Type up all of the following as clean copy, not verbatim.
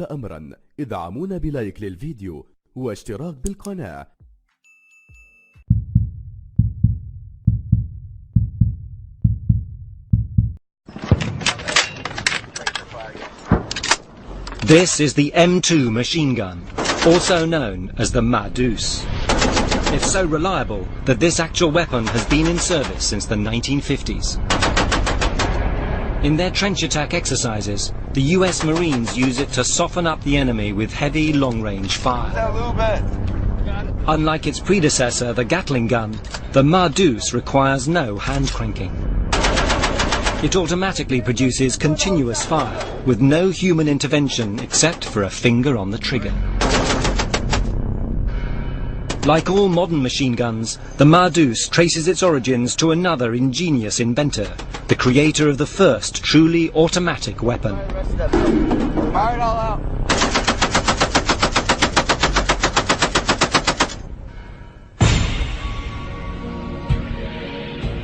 أمرا ادعمونا بلايك للفيديو واشتراك بالقناة. This is the M2 machine gun, also known as the Madus. It's so reliable that this actual weapon has been in service since the 1950s. In their trench attack exercises, the US Marines use it to soften up the enemy with heavy long-range fire. Unlike its predecessor, the Gatling gun, the Madus requires no hand cranking. It automatically produces continuous fire with no human intervention except for a finger on the trigger. Like all modern machine guns, the Madus traces its origins to another ingenious inventor, the creator of the first truly automatic weapon. Fire it all out.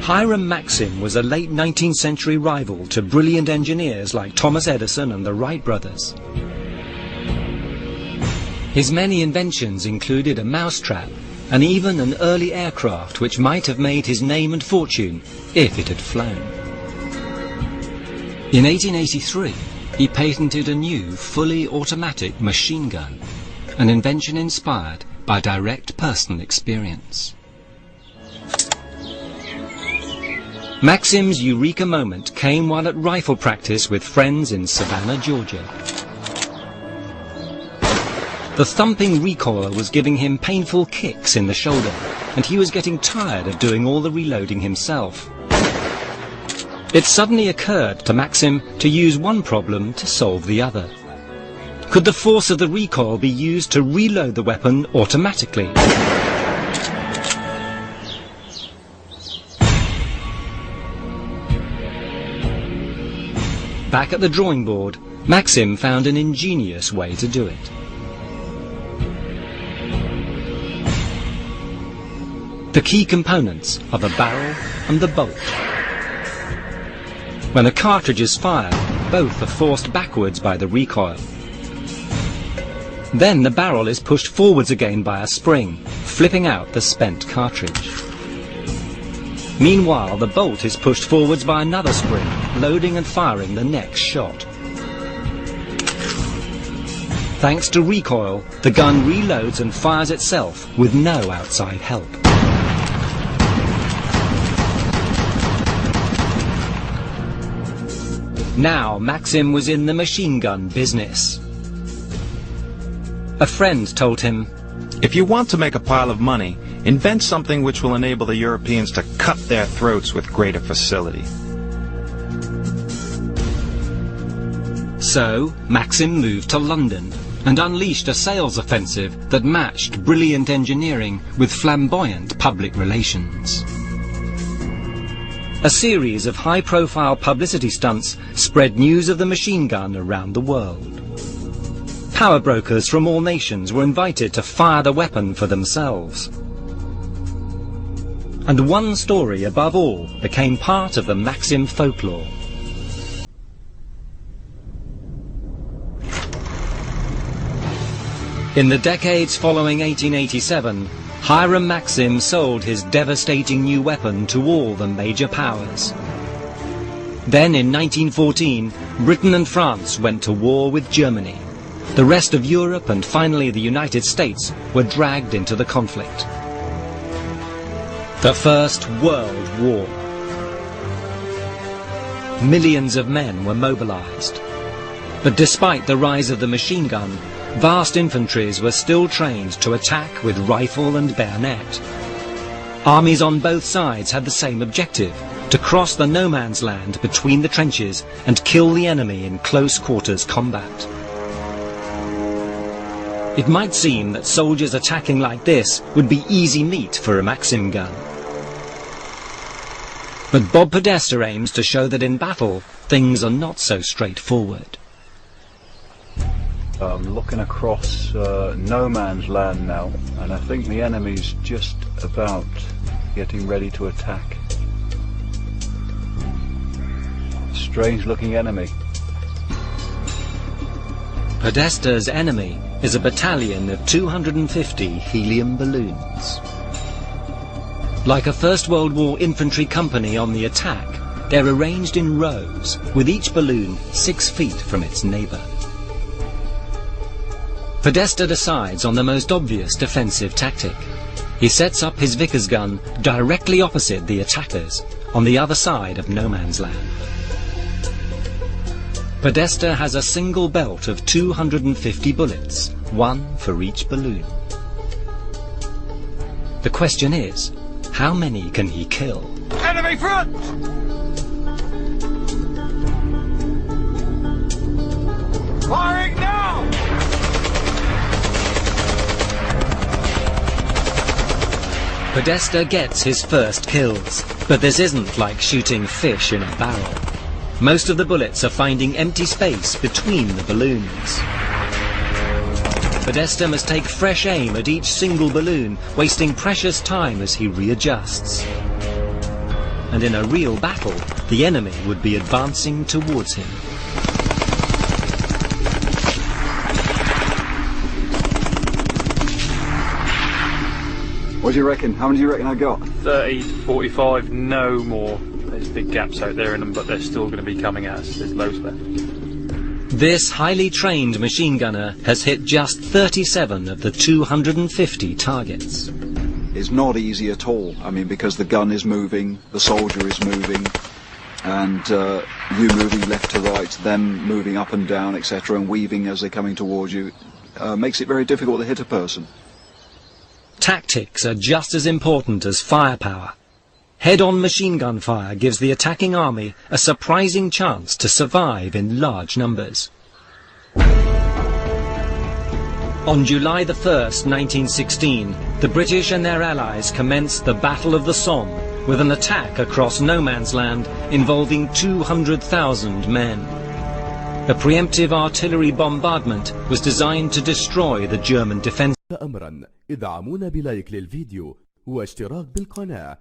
Hiram Maxim was a late 19th century rival to brilliant engineers like Thomas Edison and the Wright brothers. His many inventions included a mousetrap and even an early aircraft which might have made his name and fortune if it had flown. In 1883, he patented a new, fully automatic machine gun, an invention inspired by direct personal experience. Maxim's eureka moment came while at rifle practice with friends in Savannah, Georgia. The thumping recoil was giving him painful kicks in the shoulder, and he was getting tired of doing all the reloading himself. It suddenly occurred to Maxim to use one problem to solve the other. Could the force of the recoil be used to reload the weapon automatically? Back at the drawing board, Maxim found an ingenious way to do it. The key components are the barrel and the bolt. When a cartridge is fired, both are forced backwards by the recoil. Then the barrel is pushed forwards again by a spring, flipping out the spent cartridge. Meanwhile, the bolt is pushed forwards by another spring, loading and firing the next shot. Thanks to recoil, the gun reloads and fires itself with no outside help. Now Maxim was in the machine gun business. A friend told him, "If you want to make a pile of money, invent something which will enable the Europeans to cut their throats with greater facility." So Maxim moved to London and unleashed a sales offensive that matched brilliant engineering with flamboyant public relations. A series of high-profile publicity stunts spread news of the machine gun around the world. Power brokers from all nations were invited to fire the weapon for themselves. And one story above all became part of the Maxim folklore. In the decades following 1887, Hiram Maxim sold his devastating new weapon to all the major powers. Then in 1914, Britain and France went to war with Germany. The rest of Europe and finally the United States were dragged into the conflict. The First World War. Millions of men were mobilized. But despite the rise of the machine gun, vast infantries were still trained to attack with rifle and bayonet. Armies on both sides had the same objective, to cross the no man's land between the trenches and kill the enemy in close quarters combat. It might seem that soldiers attacking like this would be easy meat for a Maxim gun. But Bob Podesta aims to show that in battle, things are not so straightforward. I'm looking across no man's land now, and I think the enemy's just about getting ready to attack. Strange looking enemy. Podesta's enemy is a battalion of 250 helium balloons. Like a First World War infantry company on the attack, they're arranged in rows, with each balloon 6 feet from its neighbour. Podesta decides on the most obvious defensive tactic. He sets up his Vickers gun directly opposite the attackers, on the other side of no man's land. Podesta has a single belt of 250 bullets, one for each balloon. The question is, how many can he kill? Enemy front! Firing now! Podesta gets his first kills, but this isn't like shooting fish in a barrel. Most of the bullets are finding empty space between the balloons. Podesta must take fresh aim at each single balloon, wasting precious time as he readjusts. And in a real battle, the enemy would be advancing towards him. What do you reckon? How many do you reckon I got? 30 to 45, no more. There's big gaps out there in them, but they're still going to be coming at us. There's loads left. This highly trained machine gunner has hit just 37 of the 250 targets. It's not easy at all. I mean, because the gun is moving, the soldier is moving, and you moving left to right, them moving up and down, etc., and weaving as they're coming towards you, makes it very difficult to hit a person. Tactics are just as important as firepower. Head-on machine gun fire gives the attacking army a surprising chance to survive in large numbers. On July the 1st, 1916, the British and their allies commenced the Battle of the Somme with an attack across no man's land involving 200,000 men. A preemptive artillery bombardment was designed to destroy the German defense. أمرا ادعمونا بلايك للفيديو واشتراك بالقناة